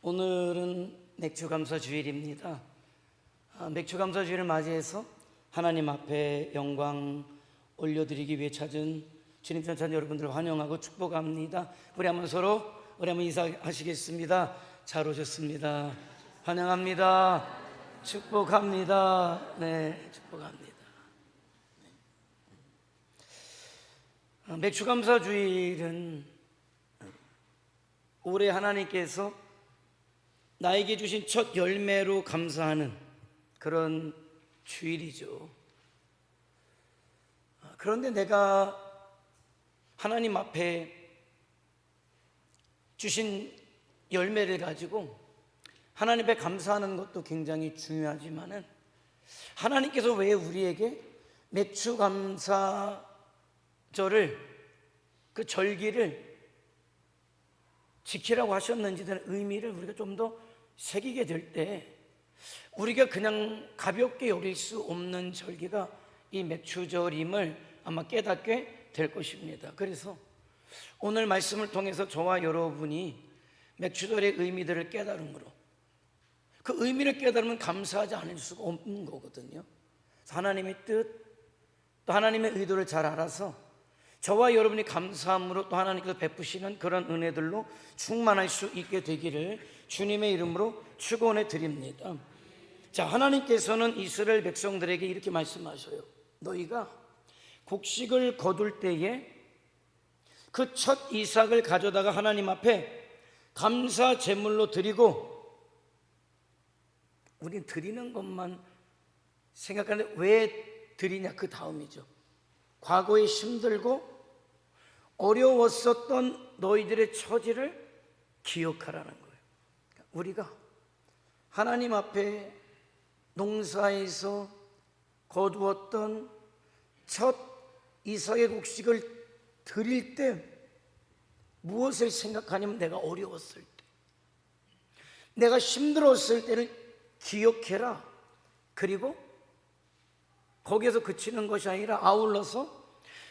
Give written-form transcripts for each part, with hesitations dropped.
오늘은 맥주감사 주일입니다. 맥주감사 주일을 맞이해서 하나님 앞에 영광 올려드리기 위해 찾은 주님 전찬 여러분들 환영하고 축복합니다. 우리 한번 서로 인사하시겠습니다. 잘 오셨습니다. 환영합니다. 축복합니다. 네, 축복합니다. 맥주감사 주일은 올해 하나님께서 나에게 주신 첫 열매로 감사하는 그런 주일이죠. 그런데 내가 하나님 앞에 주신 열매를 가지고 하나님 앞에 감사하는 것도 굉장히 중요하지만은 하나님께서 왜 우리에게 맥주감사절을, 그 절기를 지키라고 하셨는지에 대한 의미를 우리가 좀 더 새기게 될 때 우리가 그냥 가볍게 여길 수 없는 절기가 이 맥주절임을 아마 깨닫게 될 것입니다. 그래서 오늘 말씀을 통해서 저와 여러분이 맥주절의 의미들을 깨달음으로, 그 의미를 깨달으면 감사하지 않을 수가 없는 거거든요. 하나님의 뜻, 또 하나님의 의도를 잘 알아서 저와 여러분이 감사함으로 또 하나님께서 베푸시는 그런 은혜들로 충만할 수 있게 되기를 주님의 이름으로 축원해 드립니다. 자, 하나님께서는 이스라엘 백성들에게 이렇게 말씀하셔요. 너희가 곡식을 거둘 때에 그 첫 이삭을 가져다가 하나님 앞에 감사 제물로 드리고, 우린 드리는 것만 생각하는데 왜 드리냐, 그 다음이죠. 과거에 힘들고 어려웠었던 너희들의 처지를 기억하라는 거예요. 우리가 하나님 앞에 농사에서 거두었던 첫 이삭의 곡식을 드릴 때 무엇을 생각하냐면, 내가 어려웠을 때, 내가 힘들었을 때를 기억해라. 그리고 거기에서 그치는 것이 아니라 아울러서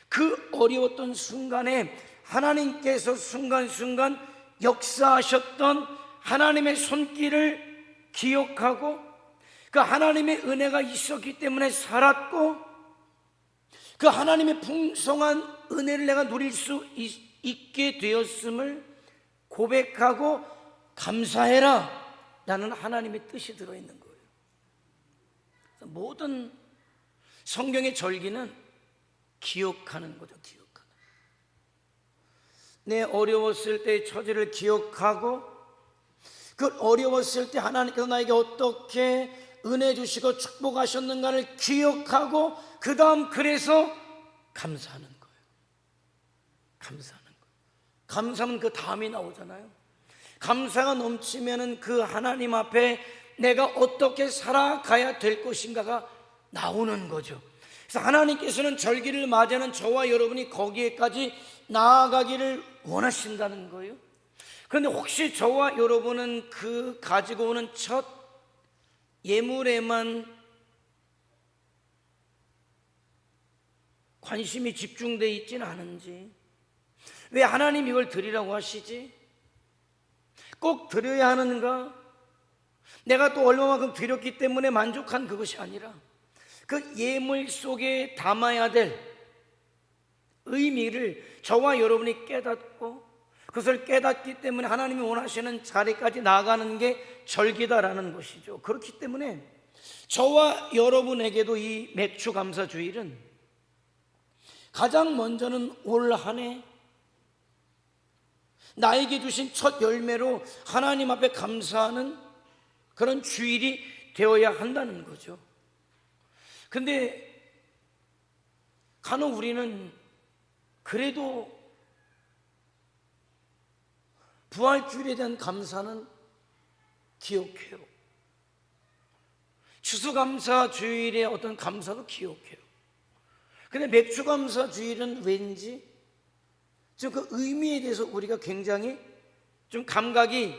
그 어려웠던 순간에 하나님께서 순간순간 역사하셨던 하나님의 손길을 기억하고, 그 하나님의 은혜가 있었기 때문에 살았고, 그 하나님의 풍성한 은혜를 내가 누릴 수 있게 되었음을 고백하고 감사해라 라는 하나님의 뜻이 들어있는 거예요. 모든 성경의 절기는 기억하는 거죠. 기억하는. 내 어려웠을 때의 처지를 기억하고, 그 어려웠을 때 하나님께서 나에게 어떻게 은혜 주시고 축복하셨는가를 기억하고, 그 다음 그래서 감사하는 거예요. 감사하는 거예요. 감사하면 그 다음이 나오잖아요. 감사가 넘치면은 그 하나님 앞에 내가 어떻게 살아가야 될 것인가가 나오는 거죠. 그래서 하나님께서는 절기를 맞이하는 저와 여러분이 거기에까지 나아가기를 원하신다는 거예요. 그런데 혹시 저와 여러분은 그 가지고 오는 첫 예물에만 관심이 집중되어 있지는 않은지, 왜 하나님 이걸 드리라고 하시지? 꼭 드려야 하는가? 내가 또 얼마만큼 드렸기 때문에 만족한 그것이 아니라 그 예물 속에 담아야 될 의미를 저와 여러분이 깨닫고, 그것을 깨닫기 때문에 하나님이 원하시는 자리까지 나아가는 게 절기다라는 것이죠. 그렇기 때문에 저와 여러분에게도 이 맥주감사 주일은 가장 먼저는 올 한 해 나에게 주신 첫 열매로 하나님 앞에 감사하는 그런 주일이 되어야 한다는 거죠. 근데 간혹 우리는 그래도 부활주일에 대한 감사는 기억해요. 추수감사 주일의 어떤 감사도 기억해요. 근데 맥주감사 주일은 왠지 좀 그 의미에 대해서 우리가 굉장히 좀 감각이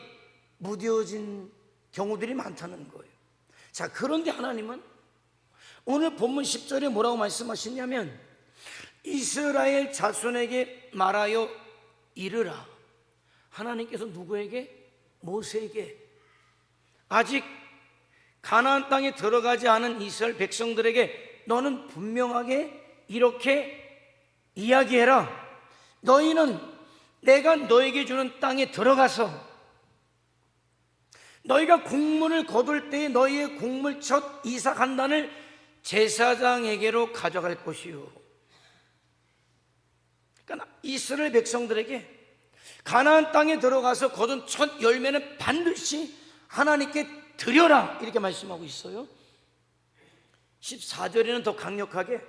무뎌진 경우들이 많다는 거예요. 자, 그런데 하나님은 오늘 본문 10절에 뭐라고 말씀하시냐면, 이스라엘 자손에게 말하여 이르라, 하나님께서 누구에게? 모세에게. 아직 가나안 땅에 들어가지 않은 이스라엘 백성들에게 너는 분명하게 이렇게 이야기해라. 너희는 내가 너에게 주는 땅에 들어가서 너희가 곡물을 거둘 때에 너희의 곡물첫 이삭 한 단을 제사장에게로 가져갈 것이요. 그러니까 이스라엘 백성들에게 가나안 땅에 들어가서 거둔 첫 열매는 반드시 하나님께 드려라, 이렇게 말씀하고 있어요. 14절에는 더 강력하게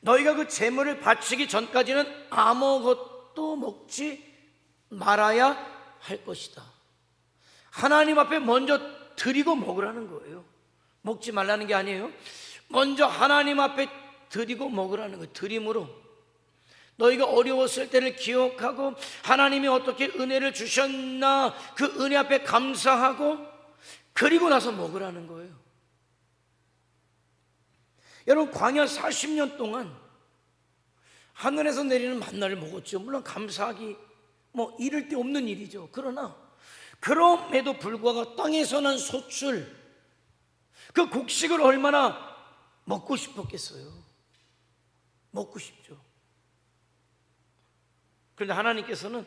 너희가 그 제물을 바치기 전까지는 아무것도 먹지 말아야 할 것이다. 하나님 앞에 먼저 드리고 먹으라는 거예요. 먹지 말라는 게 아니에요. 먼저 하나님 앞에 드리고 먹으라는 거예요. 드림으로 너희가 어려웠을 때를 기억하고 하나님이 어떻게 은혜를 주셨나 그 은혜 앞에 감사하고 그리고 나서 먹으라는 거예요. 여러분, 광야 40년 동안 하늘에서 내리는 만나를 먹었죠. 물론 감사하기 이를 데 없는 일이죠. 그러나 그럼에도 불구하고 땅에서 난 소출, 그 곡식을 얼마나 먹고 싶었겠어요. 먹고 싶죠. 그런데 하나님께서는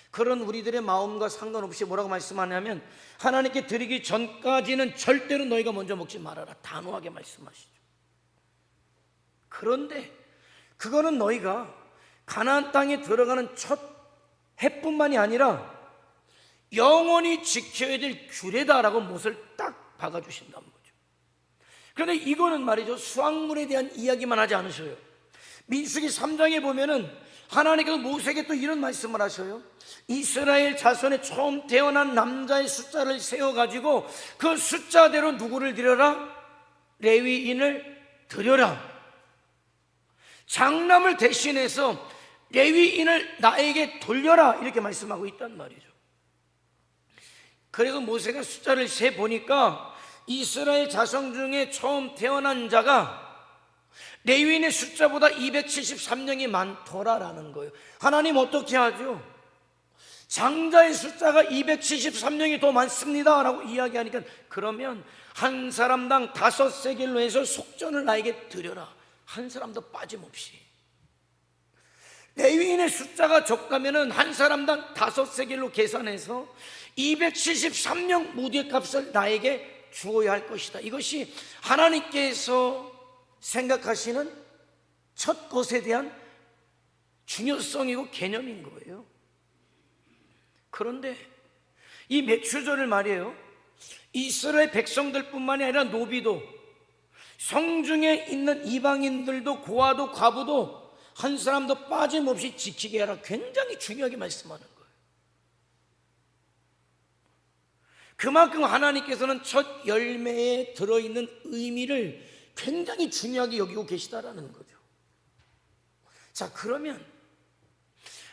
그런 우리들의 마음과 상관없이 뭐라고 말씀하냐면 하나님께 드리기 전까지는 절대로 너희가 먼저 먹지 말아라, 단호하게 말씀하시죠. 그런데 그거는 너희가 가나안 땅에 들어가는 첫 해뿐만이 아니라 영원히 지켜야 될 규례다라고 못을 딱 박아주신다는 거죠. 그런데 이거는 말이죠, 수확물에 대한 이야기만 하지 않으셔요. 민수기 3장에 보면은 하나님께서 모세에게 또 이런 말씀을 하셔요. 이스라엘 자손의 처음 태어난 남자의 숫자를 세워가지고 그 숫자대로 누구를 드려라? 레위인을 드려라. 장남을 대신해서 레위인을 나에게 돌려라, 이렇게 말씀하고 있단 말이죠. 그래서 모세가 숫자를 세보니까 이스라엘 자손 중에 처음 태어난 자가 레위인의 숫자보다 273명이 많더라라는 거예요. 하나님 어떻게 하죠? 장자의 숫자가 273명이 더 많습니다 라고 이야기하니까 그러면 한 사람당 5세겔로 해서 속전을 나에게 드려라. 한 사람도 빠짐없이. 레위인의 숫자가 적다면 한 사람당 5세겔로 계산해서 273명 무게값을 나에게 주어야 할 것이다. 이것이 하나님께서 생각하시는 첫 것에 대한 중요성이고 개념인 거예요. 그런데 이 메추절을 말이에요, 이스라엘 백성들뿐만이 아니라 노비도, 성중에 있는 이방인들도, 고아도 과부도 한 사람도 빠짐없이 지키게 하라, 굉장히 중요하게 말씀하는 거예요. 그만큼 하나님께서는 첫 열매에 들어있는 의미를 굉장히 중요하게 여기고 계시다라는 거죠. 자, 그러면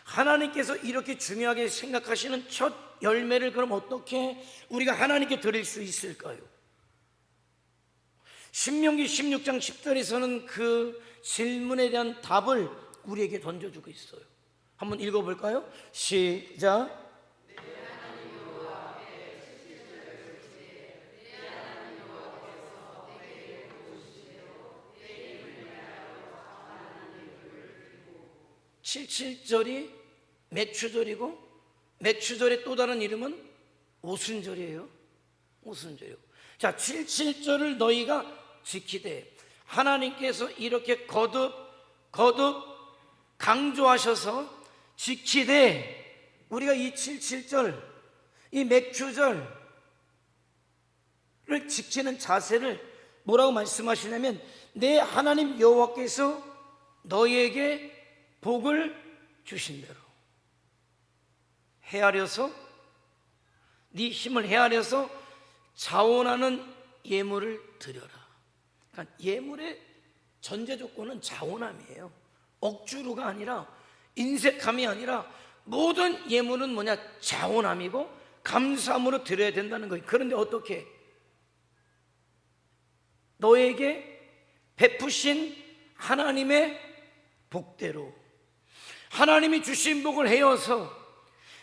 하나님께서 이렇게 중요하게 생각하시는 첫 열매를 그럼 어떻게 우리가 하나님께 드릴 수 있을까요? 신명기 16장 10절에서는 그 질문에 대한 답을 우리에게 던져주고 있어요. 한번 읽어볼까요? 시작. 77절이 메추절이고 메추절의 또 다른 이름은 오순절이에요. 오순절이요. 자, 77절을 너희가 지키되, 하나님께서 이렇게 거듭 강조하셔서 지키되, 우리가 이 77절, 이 메추절을 지키는 자세를 뭐라고 말씀하시냐면 내 하나님 여호와께서 너희에게 복을 주신 대로 헤아려서, 네 힘을 헤아려서 자원하는 예물을 드려라. 그러니까 예물의 전제 조건은 자원함이에요. 억주루가 아니라, 인색함이 아니라 모든 예물은 뭐냐? 자원함이고 감사함으로 드려야 된다는 거예요. 그런데 어떻게? 너에게 베푸신 하나님의 복대로, 하나님이 주신 복을 헤어서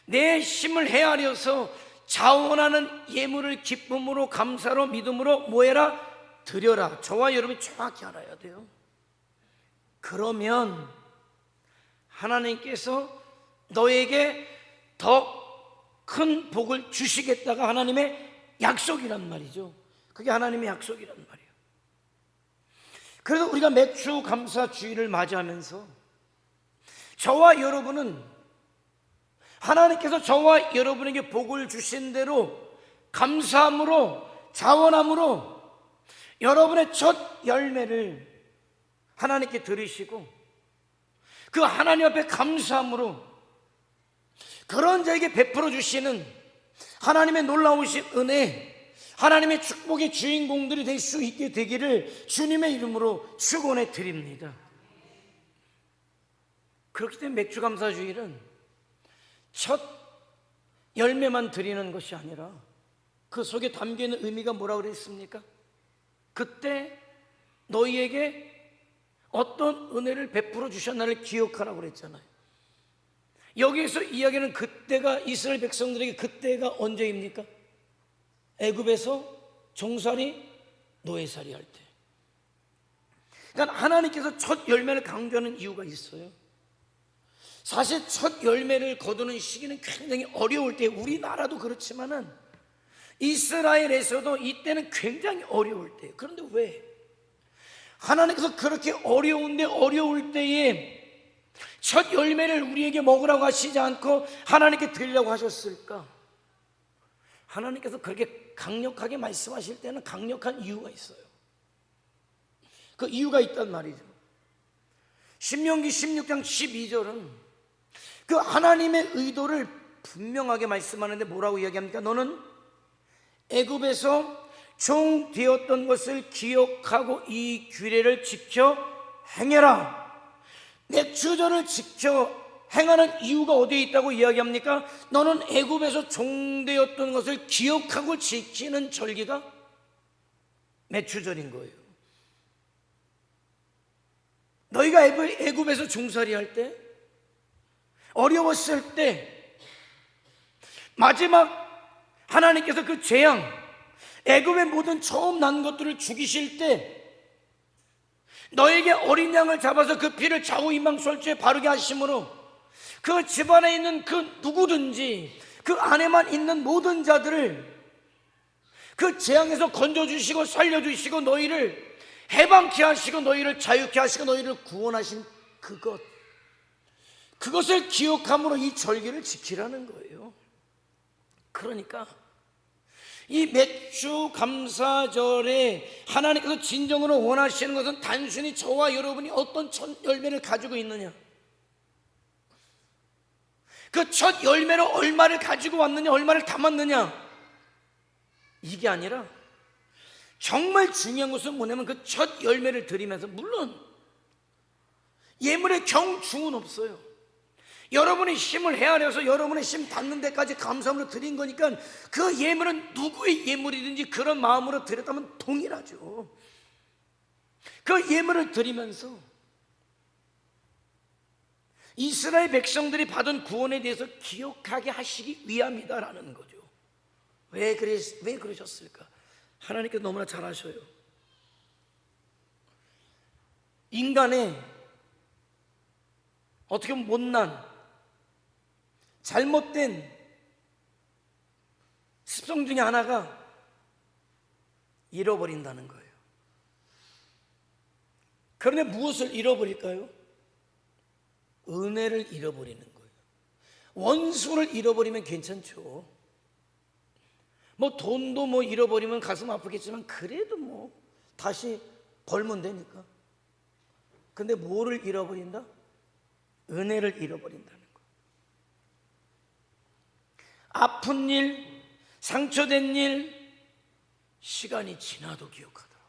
내 힘을 헤아려서 자원하는 예물을 기쁨으로 감사로 믿음으로 뭐해라? 드려라. 저와 여러분이 정확히 알아야 돼요. 그러면 하나님께서 너에게 더 큰 복을 주시겠다가 하나님의 약속이란 말이죠. 그게 하나님의 약속이란 말이에요. 그래서 우리가 매주 감사 주일을 맞이하면서 저와 여러분은 하나님께서 저와 여러분에게 복을 주신 대로 감사함으로 자원함으로 여러분의 첫 열매를 하나님께 드리시고 그 하나님 앞에 감사함으로 그런 자에게 베풀어 주시는 하나님의 놀라우신 은혜, 하나님의 축복의 주인공들이 될 수 있게 되기를 주님의 이름으로 축원해 드립니다. 그렇기 때문에 맥주감사주일은 첫 열매만 드리는 것이 아니라 그 속에 담겨있는 의미가 뭐라고 그랬습니까? 그때 너희에게 어떤 은혜를 베풀어 주셨나를 기억하라고 그랬잖아요. 여기에서 이야기는 그때가 이스라엘 백성들에게 그때가 언제입니까? 애굽에서 종살이 노예살이 할 때. 그러니까 하나님께서 첫 열매를 강조하는 이유가 있어요. 사실 첫 열매를 거두는 시기는 굉장히 어려울 때, 우리나라도 그렇지만은 이스라엘에서도 이때는 굉장히 어려울 때예요. 그런데 왜? 하나님께서 그렇게 어려울 때에 첫 열매를 우리에게 먹으라고 하시지 않고 하나님께 드리라고 하셨을까? 하나님께서 그렇게 강력하게 말씀하실 때는 강력한 이유가 있어요. 그 이유가 있단 말이죠. 신명기 16장 12절은 그 하나님의 의도를 분명하게 말씀하는데 뭐라고 이야기합니까? 너는 애굽에서 종 되었던 것을 기억하고 이 규례를 지켜 행해라. 맥주절을 지켜 행하는 이유가 어디에 있다고 이야기합니까? 너는 애굽에서 종되었던 것을 기억하고 지키는 절기가 맥주절인 거예요. 너희가 애굽에서 종살이 할 때, 어려웠을 때, 마지막 하나님께서 그 재앙, 애굽의 모든 처음 난 것들을 죽이실 때 너에게 어린 양을 잡아서 그 피를 좌우 이망설주에 바르게 하심으로 그 집안에 있는 그 누구든지 그 안에만 있는 모든 자들을 그 재앙에서 건져주시고 살려주시고 너희를 해방케 하시고 너희를 자유케 하시고 너희를 구원하신 그것을 기억함으로 이 절기를 지키라는 거예요. 그러니까 이 맥주 감사절에 하나님께서 진정으로 원하시는 것은 단순히 저와 여러분이 어떤 첫 열매를 가지고 있느냐, 그 첫 열매로 얼마를 가지고 왔느냐, 얼마를 담았느냐, 이게 아니라 정말 중요한 것은 뭐냐면 그 첫 열매를 드리면서, 물론 예물의 경중은 없어요. 여러분이 힘을 헤아려서 여러분의 힘 닿는 데까지 감사함으로 드린 거니까 그 예물은 누구의 예물이든지 그런 마음으로 드렸다면 동일하죠. 그 예물을 드리면서 이스라엘 백성들이 받은 구원에 대해서 기억하게 하시기 위함이다라는 거죠. 왜 그러셨을까? 하나님께서 너무나 잘 아셔요. 인간의 어떻게 보면 못난 잘못된 습성 중에 하나가 잃어버린다는 거예요. 그런데 무엇을 잃어버릴까요? 은혜를 잃어버리는 거예요. 원수를 잃어버리면 괜찮죠. 뭐 돈도 뭐 잃어버리면 가슴 아프겠지만 그래도 뭐 다시 벌면 되니까. 근데 뭐를 잃어버린다? 은혜를 잃어버린다는 거예요. 아픈 일, 상처된 일, 시간이 지나도 기억하더라고.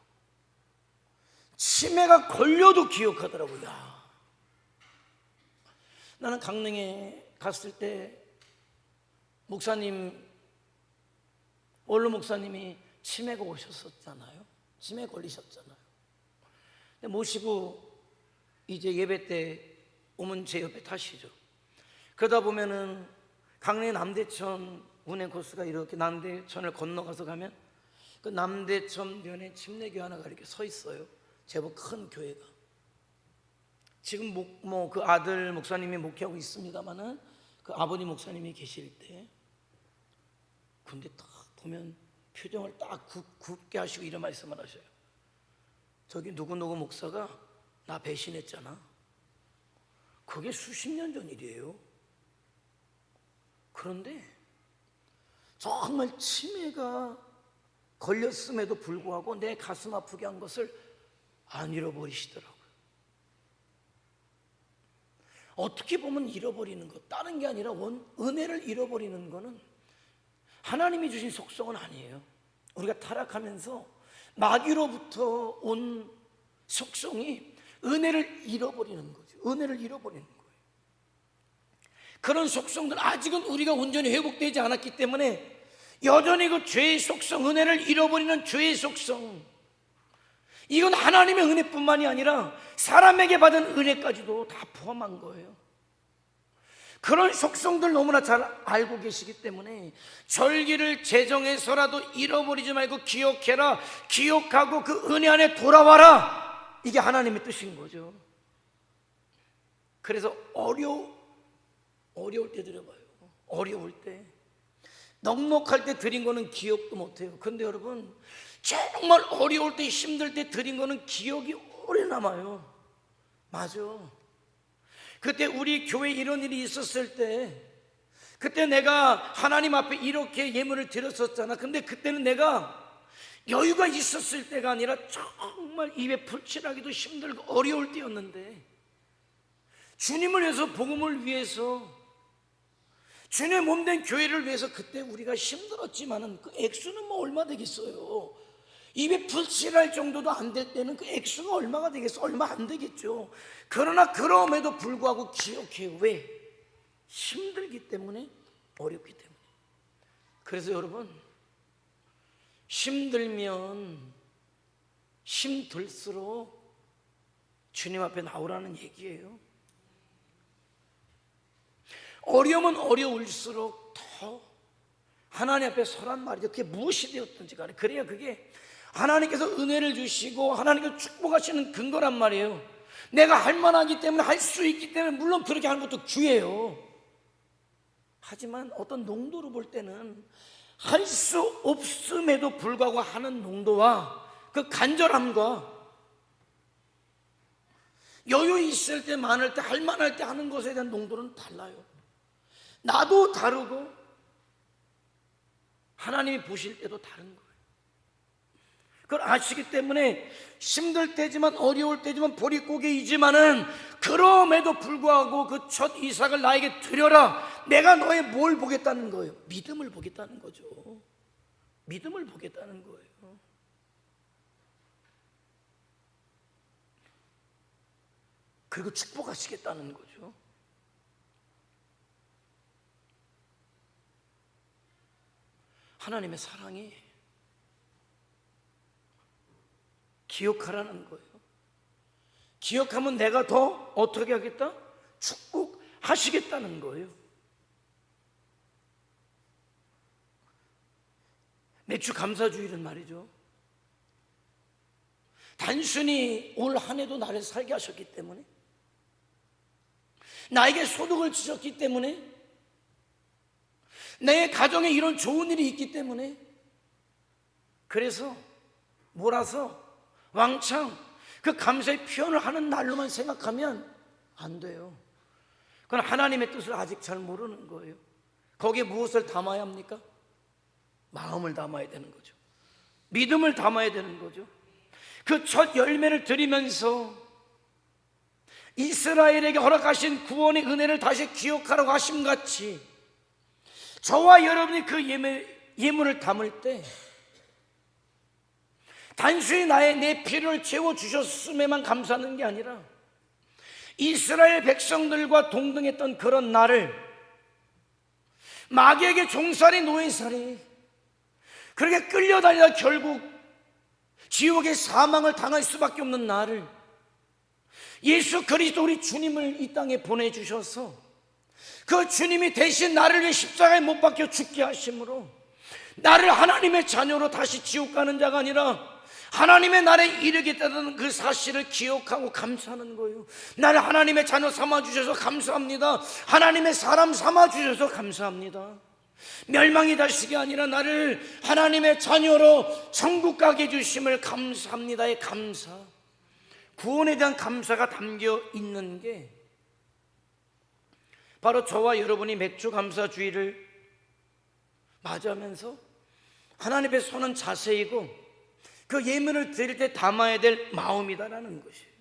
치매가 걸려도 기억하더라고요. 야. 나는 강릉에 갔을 때 목사님, 원로 목사님이 치매가 오셨었잖아요. 치매 걸리셨잖아요. 근데 모시고 이제 예배 때 오면 제 옆에 타시죠. 그러다 보면은 강릉 남대천 운행 코스가 이렇게 남대천을 건너가서 가면 그 남대천 면에 침례교회 하나가 이렇게 서 있어요. 제법 큰 교회가. 지금 그 아들 목사님이 목회하고 있습니다만은 그 아버님 목사님이 계실 때 근데 딱 보면 표정을 딱 굳게 하시고 이런 말씀을 하셔요. 저기 누구누구 목사가 나 배신했잖아. 그게 수십 년 전 일이에요. 그런데 정말 치매가 걸렸음에도 불구하고 내 가슴 아프게 한 것을 안 잃어버리시더라고요. 어떻게 보면 잃어버리는 것, 다른 게 아니라 은혜를 잃어버리는 것은 하나님이 주신 속성은 아니에요. 우리가 타락하면서 마귀로부터 온 속성이 은혜를 잃어버리는 거죠. 은혜를 잃어버리는 거예요. 그런 속성들 아직은 우리가 온전히 회복되지 않았기 때문에 여전히 그 죄의 속성, 은혜를 잃어버리는 죄의 속성, 이건 하나님의 은혜뿐만이 아니라 사람에게 받은 은혜까지도 다 포함한 거예요. 그런 속성들 너무나 잘 알고 계시기 때문에 절기를 제정해서라도 잃어버리지 말고 기억해라, 기억하고 그 은혜 안에 돌아와라, 이게 하나님의 뜻인 거죠. 그래서 어려울 때 드려봐요. 어려울 때, 넉넉할 때 드린 거는 기억도 못해요. 근데 여러분, 정말 어려울 때, 힘들 때 드린 거는 기억이 오래 남아요. 맞아. 그때 우리 교회에 이런 일이 있었을 때, 그때 내가 하나님 앞에 이렇게 예물을 드렸었잖아. 근데 그때는 내가 여유가 있었을 때가 아니라 정말 입에 풀칠하기도 힘들고 어려울 때였는데, 주님을 위해서, 복음을 위해서, 주님의 몸된 교회를 위해서 그때 우리가 힘들었지만은 그 액수는 뭐 얼마 되겠어요. 입에 풀칠할 정도도 안 될 때는 그 액수가 얼마가 되겠어? 얼마 안 되겠죠. 그러나 그럼에도 불구하고 기억해요. 왜? 힘들기 때문에, 어렵기 때문에. 그래서 여러분, 힘들면 힘들수록 주님 앞에 나오라는 얘기예요. 어려우면 어려울수록 더 하나님 앞에 서란 말이죠. 그게 무엇이 되었든지 간에 그래야 그게 하나님께서 은혜를 주시고 하나님께서 축복하시는 근거란 말이에요. 내가 할 만하기 때문에, 할 수 있기 때문에, 물론 그렇게 하는 것도 귀해요. 하지만 어떤 농도로 볼 때는 할 수 없음에도 불구하고 하는 농도와 그 간절함과 여유 있을 때, 많을 때, 할 만할 때 하는 것에 대한 농도는 달라요. 나도 다르고 하나님이 보실 때도 다른 거예요. 그걸 아시기 때문에 힘들 때지만, 어려울 때지만, 보릿고개이지만은 그럼에도 불구하고 그 첫 이삭을 나에게 드려라, 내가 너의 뭘 보겠다는 거예요? 믿음을 보겠다는 거죠. 믿음을 보겠다는 거예요. 그리고 축복하시겠다는 거죠. 하나님의 사랑이 기억하라는 거예요. 기억하면 내가 더 어떻게 하겠다? 축복하시겠다는 거예요. 매주 감사주일은 말이죠, 단순히 올 한 해도 나를 살게 하셨기 때문에, 나에게 소득을 주셨기 때문에, 내 가정에 이런 좋은 일이 있기 때문에, 그래서 몰아서 왕창 그 감사의 표현을 하는 날로만 생각하면 안 돼요. 그건 하나님의 뜻을 아직 잘 모르는 거예요. 거기에 무엇을 담아야 합니까? 마음을 담아야 되는 거죠. 믿음을 담아야 되는 거죠. 그 첫 열매를 드리면서 이스라엘에게 허락하신 구원의 은혜를 다시 기억하라고 하심같이 저와 여러분이 그 예물을 담을 때 단순히 내 필요를 채워주셨음에만 감사하는 게 아니라 이스라엘 백성들과 동등했던 그런 나를, 마귀에게 종살이 노예살이 그렇게 끌려다니다 결국 지옥의 사망을 당할 수밖에 없는 나를 예수 그리스도 우리 주님을 이 땅에 보내주셔서 그 주님이 대신 나를 위해 십자가에 못 박혀 죽게 하심으로 나를 하나님의 자녀로 다시 지옥 가는 자가 아니라 하나님의 나라에 이르겠다는 그 사실을 기억하고 감사하는 거예요. 나를 하나님의 자녀 삼아주셔서 감사합니다. 하나님의 사람 삼아주셔서 감사합니다. 멸망이 다시가 아니라 나를 하나님의 자녀로 천국 가게 해주심을 감사합니다의 감사, 구원에 대한 감사가 담겨 있는 게 바로 저와 여러분이 맥주 감사 주일을 맞이하면서 하나님 앞에 서는 자세이고 그 예물을 드릴 때 담아야 될 마음이다라는 것이에요.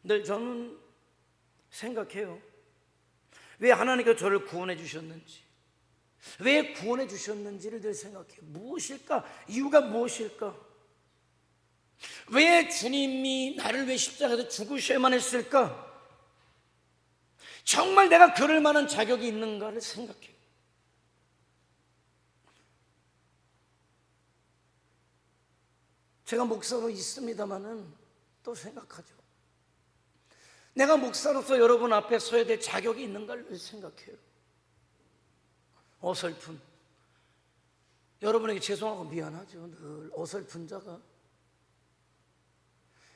늘 저는 생각해요. 왜 하나님께서 저를 구원해 주셨는지, 왜 구원해 주셨는지를 늘 생각해요. 무엇일까? 이유가 무엇일까? 왜 주님이 나를 위해 십자가에서 죽으셔야만 했을까? 정말 내가 그럴 만한 자격이 있는가를 생각해요. 제가 목사로 있습니다마는 또 생각하죠. 내가 목사로서 여러분 앞에 서야 될 자격이 있는가를 생각해요. 어설픈, 여러분에게 죄송하고 미안하죠. 늘 어설픈 자가,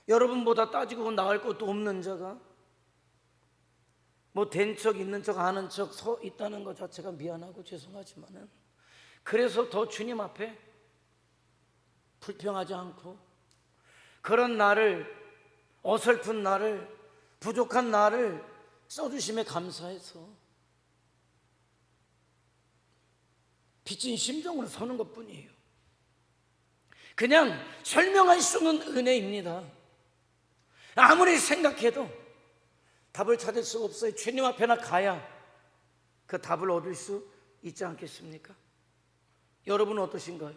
여러분보다 따지고 나을 것도 없는 자가 뭐 된 척 있는 척 아는 척 서 있다는 것 자체가 미안하고 죄송하지만은 그래서 더 주님 앞에 불평하지 않고 그런 나를, 어설픈 나를, 부족한 나를 써주심에 감사해서 빚진 심정으로 서는 것뿐이에요. 그냥 설명할 수 없는 은혜입니다. 아무리 생각해도 답을 찾을 수가 없어요. 주님 앞에나 가야 그 답을 얻을 수 있지 않겠습니까? 여러분은 어떠신가요?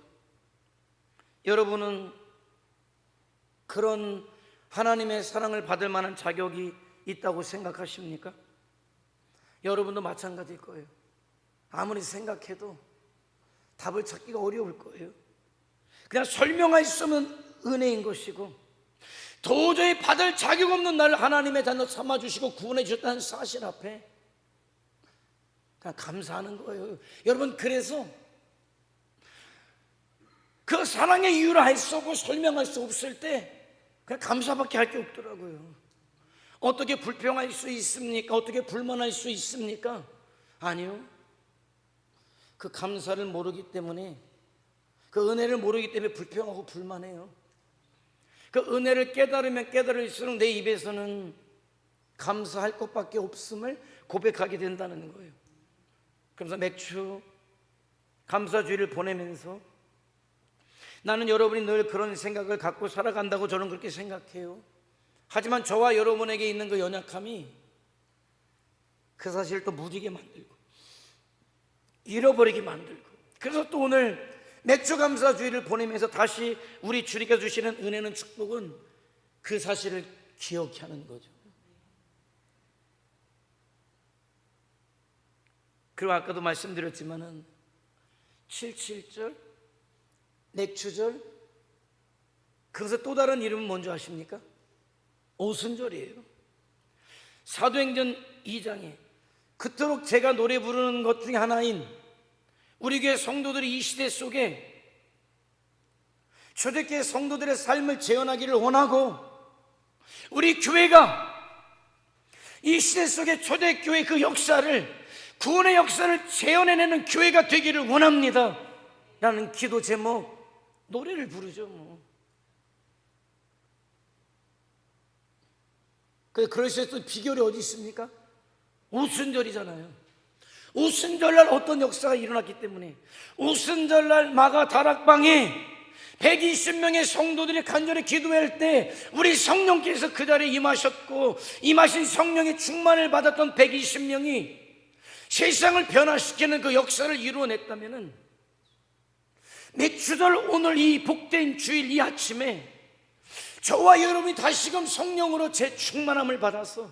여러분은 그런 하나님의 사랑을 받을 만한 자격이 있다고 생각하십니까? 여러분도 마찬가지일 거예요. 아무리 생각해도 답을 찾기가 어려울 거예요. 그냥 설명할 수 없는 은혜인 것이고 도저히 받을 자격 없는 나를 하나님의 자녀 삼아주시고 구원해 주셨다는 사실 앞에 그냥 감사하는 거예요. 여러분, 그래서 그 사랑의 이유를 알 수 없고 설명할 수 없을 때 그냥 감사밖에 할 게 없더라고요. 어떻게 불평할 수 있습니까? 어떻게 불만할 수 있습니까? 아니요. 그 감사를 모르기 때문에, 그 은혜를 모르기 때문에 불평하고 불만해요. 그 은혜를 깨달으면 깨달을수록 내 입에서는 감사할 것밖에 없음을 고백하게 된다는 거예요. 그래서 맥주 감사주의를 보내면서 나는 여러분이 늘 그런 생각을 갖고 살아간다고 저는 그렇게 생각해요. 하지만 저와 여러분에게 있는 그 연약함이 그 사실을 또 무디게 만들고 잃어버리게 만들고, 그래서 또 오늘 맥주 감사주의를 보내면서 다시 우리 주님께서 주시는 은혜는, 축복은 그 사실을 기억해 하는 거죠. 그리고 아까도 말씀드렸지만은 77절 맥주절, 그것의 또 다른 이름은 뭔지 아십니까? 오순절이에요. 사도행전 2장에 그토록 제가 노래 부르는 것 중에 하나인 우리 교회 성도들이 이 시대 속에 초대교회 성도들의 삶을 재현하기를 원하고, 우리 교회가 이 시대 속에 초대교회 그 역사를, 구원의 역사를 재현해내는 교회가 되기를 원합니다 라는 기도 제목, 노래를 부르죠. 뭐 그럴 수 있는 비결이 어디 있습니까? 오순절이잖아요. 오순절날 어떤 역사가 일어났기 때문에, 오순절날 마가 다락방에 120명의 성도들이 간절히 기도할 때 우리 성령께서 그 자리에 임하셨고, 임하신 성령의 충만을 받았던 120명이 세상을 변화시키는 그 역사를 이루어냈다면, 맥주절 오늘 이 복된 주일 이 아침에 저와 여러분이 다시금 성령으로 재충만함을 받아서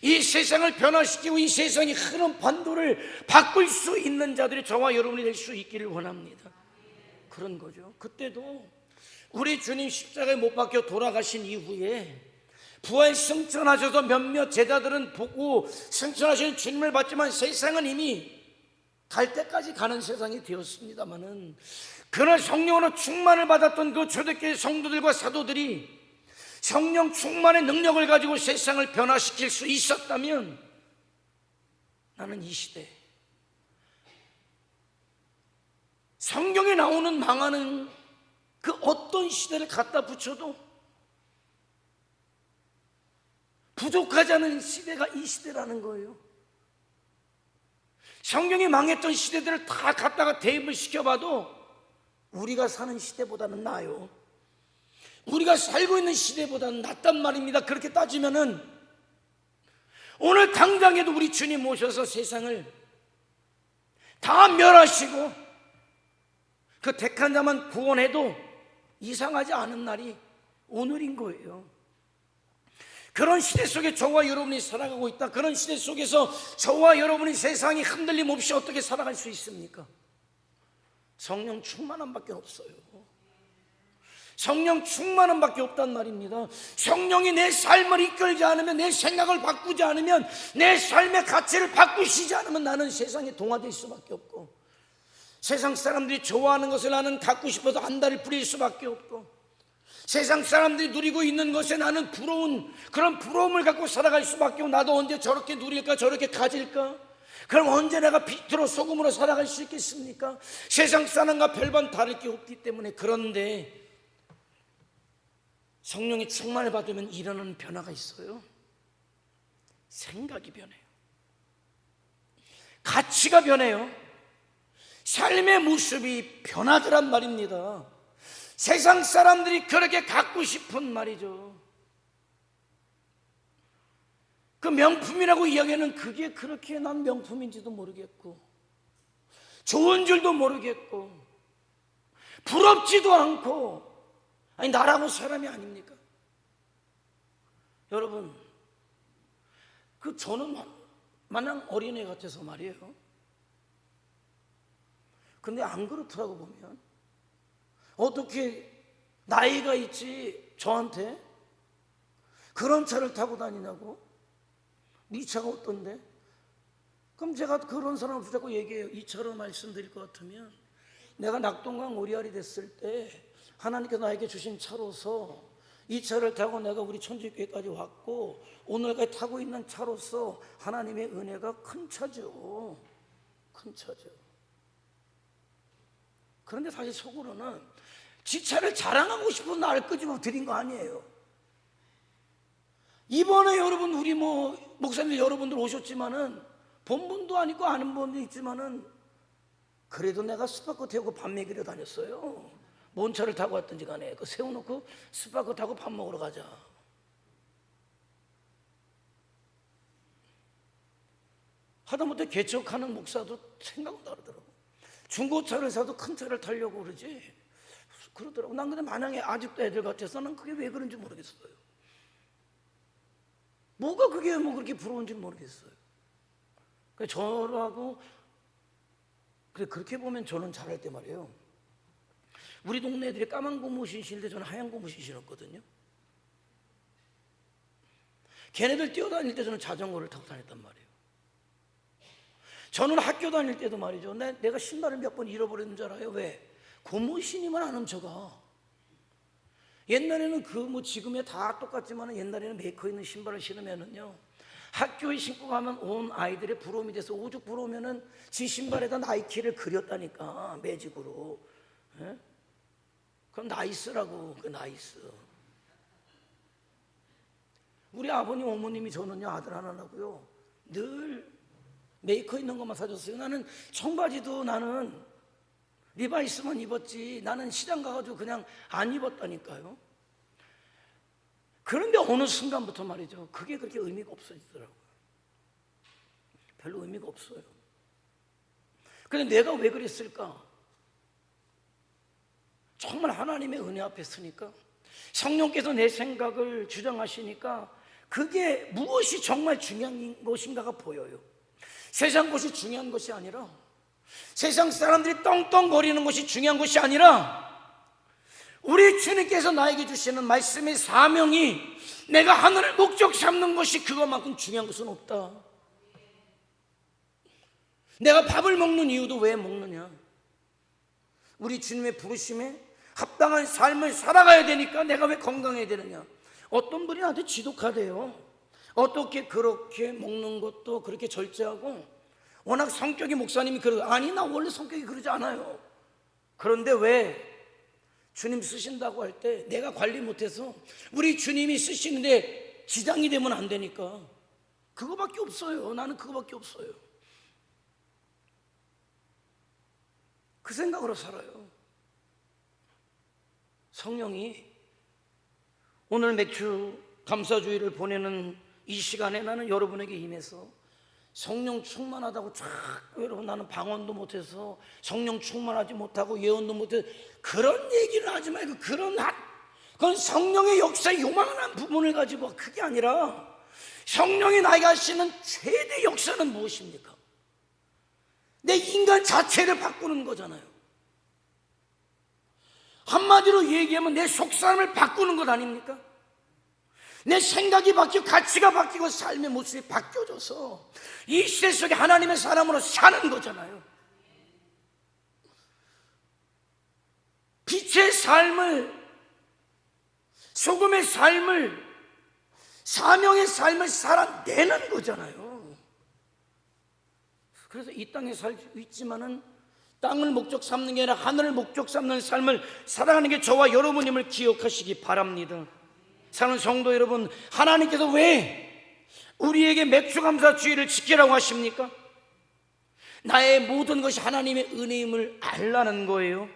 이 세상을 변화시키고 이 세상의 흐름 반도를 바꿀 수 있는 자들이 저와 여러분이 될 수 있기를 원합니다. 그런 거죠. 그때도 우리 주님 십자가에 못 박혀 돌아가신 이후에 부활 승천하셔서 몇몇 제자들은 보고 승천하신 주님을 봤지만 세상은 이미 갈 때까지 가는 세상이 되었습니다마는, 그런 성령으로 충만을 받았던 그 초대교회 성도들과 사도들이 성령 충만의 능력을 가지고 세상을 변화시킬 수 있었다면, 나는 이 시대 성경에 나오는 망하는 그 어떤 시대를 갖다 붙여도 부족하지 않은 시대가 이 시대라는 거예요. 성경이 망했던 시대들을 다 갖다가 대입을 시켜봐도 우리가 사는 시대보다는 나아요. 우리가 살고 있는 시대보다는 낫단 말입니다. 그렇게 따지면은 오늘 당장에도 우리 주님 모셔서 세상을 다 멸하시고 그 택한 자만 구원해도 이상하지 않은 날이 오늘인 거예요. 그런 시대 속에 저와 여러분이 살아가고 있다. 그런 시대 속에서 저와 여러분이 세상이 흔들림 없이 어떻게 살아갈 수 있습니까? 성령 충만함밖에 없어요. 성령 충만함밖에 없단 말입니다. 성령이 내 삶을 이끌지 않으면, 내 생각을 바꾸지 않으면, 내 삶의 가치를 바꾸시지 않으면 나는 세상에 동화될 수밖에 없고, 세상 사람들이 좋아하는 것을 나는 갖고 싶어서 안달을 부릴 수밖에 없고, 세상 사람들이 누리고 있는 것에 나는 부러운 그런 부러움을 갖고 살아갈 수밖에 없고, 나도 언제 저렇게 누릴까, 저렇게 가질까? 그럼 언제 내가 빛으로 소금으로 살아갈 수 있겠습니까? 세상 사람과 별반 다를 게 없기 때문에. 그런데 성령의 충만을 받으면 일어나는 변화가 있어요. 생각이 변해요. 가치가 변해요. 삶의 모습이 변하더란 말입니다. 세상 사람들이 그렇게 갖고 싶은 말이죠. 그 명품이라고 이야기하는 그게 그렇게 난 명품인지도 모르겠고, 좋은 줄도 모르겠고, 부럽지도 않고, 아니 나라고 사람이 아닙니까? 여러분, 그 저는 마냥 어린애 같아서 말이에요. 근데 안 그렇더라고 보면. 어떻게 나이가 있지 저한테 그런 차를 타고 다니냐고? 네 차가 어떤데? 그럼 제가 그런 사람을 붙잡고 얘기해요. 이 차로 말씀드릴 것 같으면, 내가 낙동강 오리알이 됐을 때 하나님께서 나에게 주신 차로서 이 차를 타고 내가 우리 천주교회까지 왔고, 오늘까지 타고 있는 차로서 하나님의 은혜가 큰 차죠. 큰 차죠. 그런데 사실 속으로는 지 차를 자랑하고 싶어서 나를 끄집어 드린 거 아니에요. 이번에 여러분 우리 목사님 여러분들 오셨지만은 본분도 아니고 아는 분도 있지만은 그래도 내가 스파크 태우고 밥 먹이러 다녔어요. 뭔 차를 타고 왔든지 간에 그 세워놓고 스파크 타고 밥 먹으러 가자. 하다못해 개척하는 목사도 생각은 다르더라고. 중고차를 사도 큰 차를 타려고 그러지 그러더라고. 난 근데 만약에 아직도 애들 같아서 난 그게 왜 그런지 모르겠어요. 뭐가 그게 그렇게 부러운지 모르겠어요. 저하고 그렇게 보면 저는 잘할 때 말이에요. 우리 동네 애들이 까만 고무신 신는데 저는 하얀 고무신 신었거든요. 걔네들 뛰어다닐 때 저는 자전거를 타고 다녔단 말이에요. 저는 학교 다닐 때도 말이죠. 내가 신발을 몇 번 잃어버렸는 줄 알아요. 왜? 고무신이면 안 훔쳐가. 옛날에는 지금에 다 똑같지만 옛날에는 메이커 있는 신발을 신으면은요, 학교에 신고 가면 온 아이들의 부러움이 돼서 오죽 부러우면은 지 신발에다 나이키를 그렸다니까, 매직으로. 예? 그럼 나이스라고. 그 나이스. 우리 아버님 어머님이 저는요, 아들 하나라고요, 늘 메이커 있는 것만 사줬어요. 나는 청바지도 나는 리바이스만 입었지 나는 시장 가가지고 그냥 안 입었다니까요. 그런데 어느 순간부터 말이죠, 그게 그렇게 의미가 없어지더라고요. 별로 의미가 없어요. 근데 내가 왜 그랬을까? 정말 하나님의 은혜 앞에 서니까, 성령께서 내 생각을 주장하시니까 그게 무엇이 정말 중요한 것인가가 보여요. 세상 것이 중요한 것이 아니라, 세상 사람들이 떵떵거리는 것이 중요한 것이 아니라, 우리 주님께서 나에게 주시는 말씀의 사명이 내가 하늘을 목적 삼는 것이 그것만큼 중요한 것은 없다. 내가 밥을 먹는 이유도 왜 먹느냐? 우리 주님의 부르심에 합당한 삶을 살아가야 되니까 내가 왜 건강해야 되느냐? 어떤 분이 나한테 지독하대요. 어떻게 그렇게 먹는 것도 그렇게 절제하고, 워낙 성격이 목사님이 아니 나 원래 성격이 그러지 않아요. 그런데 왜 주님 쓰신다고 할 때 내가 관리 못해서 우리 주님이 쓰시는데 지장이 되면 안 되니까 그거밖에 없어요. 나는 그거밖에 없어요. 그 생각으로 살아요. 성령이 오늘 맥주 감사주의를 보내는 이 시간에 나는 여러분에게 임해서 성령 충만하다고 자꾸 여러분 나는 방언도 못해서 성령 충만하지 못하고 예언도 못해서 그런 얘기를 하지 말고, 그건 성령의 역사의 요만한 부분을 가지고, 그게 아니라 성령이 나에게 하시는 최대 역사는 무엇입니까? 내 인간 자체를 바꾸는 거잖아요. 한마디로 얘기하면 내 속사람을 바꾸는 것 아닙니까? 내 생각이 바뀌고 가치가 바뀌고 삶의 모습이 바뀌어져서 이 시대 속에 하나님의 사람으로 사는 거잖아요. 빛의 삶을, 소금의 삶을, 사명의 삶을 살아내는 거잖아요. 그래서 이 땅에 살고 있지만은 땅을 목적 삼는 게 아니라 하늘을 목적 삼는 삶을 살아가는 게 저와 여러분임을 기억하시기 바랍니다. 사랑하는 성도 여러분, 하나님께서 왜 우리에게 맥주감사주의를 지키라고 하십니까? 나의 모든 것이 하나님의 은혜임을 알라는 거예요.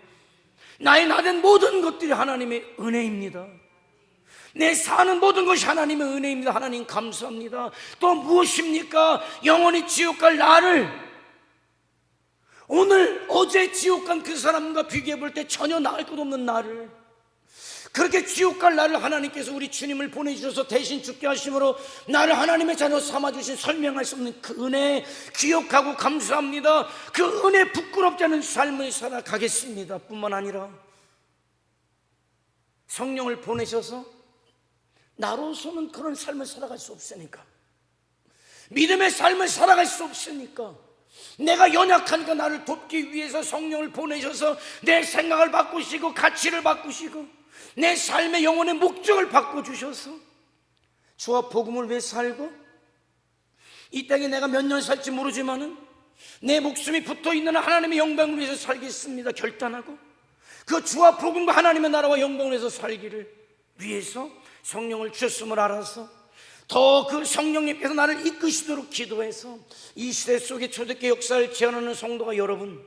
나의 나된 모든 것들이 하나님의 은혜입니다. 내 사는 모든 것이 하나님의 은혜입니다. 하나님 감사합니다. 또 무엇입니까? 영원히 지옥 갈 나를, 오늘 어제 지옥 간 그 사람과 비교해 볼 때 전혀 나을 것 없는 나를, 그렇게 지옥 갈 나를 하나님께서 우리 주님을 보내주셔서 대신 죽게 하심으로 나를 하나님의 자녀 삼아주신 설명할 수 없는 그 은혜 기억하고 감사합니다. 그 은혜 부끄럽지 않은 삶을 살아가겠습니다. 뿐만 아니라 성령을 보내셔서 나로서는 그런 삶을 살아갈 수 없으니까, 믿음의 삶을 살아갈 수 없으니까, 내가 연약하니까 나를 돕기 위해서 성령을 보내셔서 내 생각을 바꾸시고 가치를 바꾸시고 내 삶의 영혼의 목적을 바꿔주셔서 주와 복음을 위해 살고, 이 땅에 내가 몇 년 살지 모르지만은 내 목숨이 붙어있는 하나님의 영광을 위해서 살겠습니다 결단하고, 그 주와 복음과 하나님의 나라와 영광을 위해서 살기를 위해서 성령을 주셨음을 알아서 더 그 성령님께서 나를 이끄시도록 기도해서 이 시대 속에 초대교회 역사를 재현하는 성도가 여러분,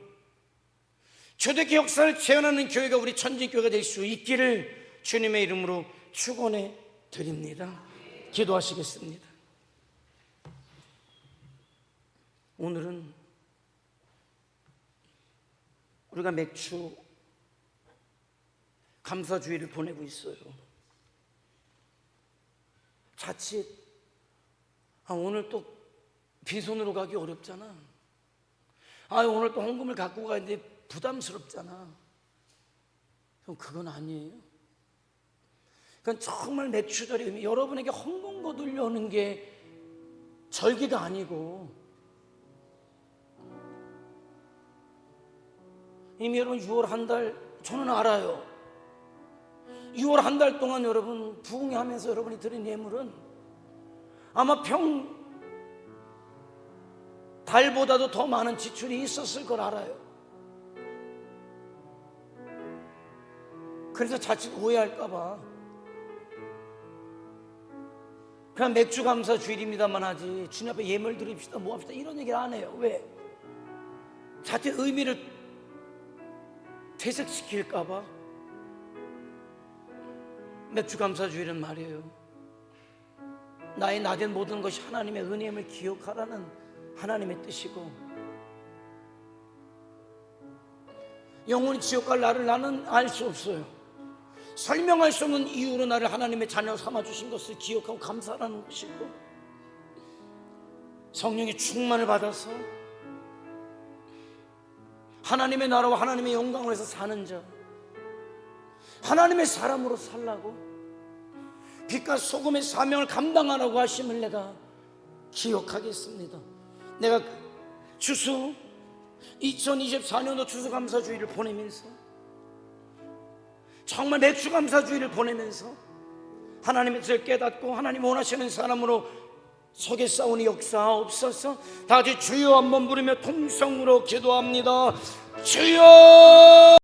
초대교회 역사를 재현하는 교회가 우리 천지교회가 될 수 있기를 주님의 이름으로 축원해 드립니다. 기도하시겠습니다. 오늘은 우리가 맥주 감사주의를 보내고 있어요. 자칫 오늘 또 빈손으로 가기 어렵잖아. 오늘 또 헌금을 갖고 가는데 부담스럽잖아. 그럼 그건 아니에요. 그건 정말 맥주절의 의미, 여러분에게 헌금 거두려는 게 절기가 아니고, 이미 여러분 6월 한 달, 저는 알아요. 6월 한 달 동안 여러분 부흥하면서 여러분이 드린 예물은 아마 달보다도 더 많은 지출이 있었을 걸 알아요. 그래서 자칫 오해할까봐 그냥 맥주 감사 주일입니다만 하지, 주님 앞에 예물 드립시다 뭐 합시다 이런 얘기를 안 해요. 왜? 자칫 의미를 퇴색시킬까봐 맥주 감사 주일은 말이에요, 나의 나된 모든 것이 하나님의 은혜임을 기억하라는 하나님의 뜻이고, 영원히 지옥 갈 나를 나는 알 수 없어요. 설명할 수 없는 이유로 나를 하나님의 자녀 삼아주신 것을 기억하고 감사하는 것이고, 성령의 충만을 받아서 하나님의 나라와 하나님의 영광을 위해서 사는 자, 하나님의 사람으로 살라고, 빛과 소금의 사명을 감당하라고 하심을 내가 기억하겠습니다. 내가 추수 2024년도 추수감사주의를 보내면서, 정말 매추감사주의를 보내면서 하나님의 뜻을 깨닫고 하나님 원하시는 사람으로 속에 싸우니 역사하옵소서. 다 같이 주여 한번 부르며 통성으로 기도합니다. 주여.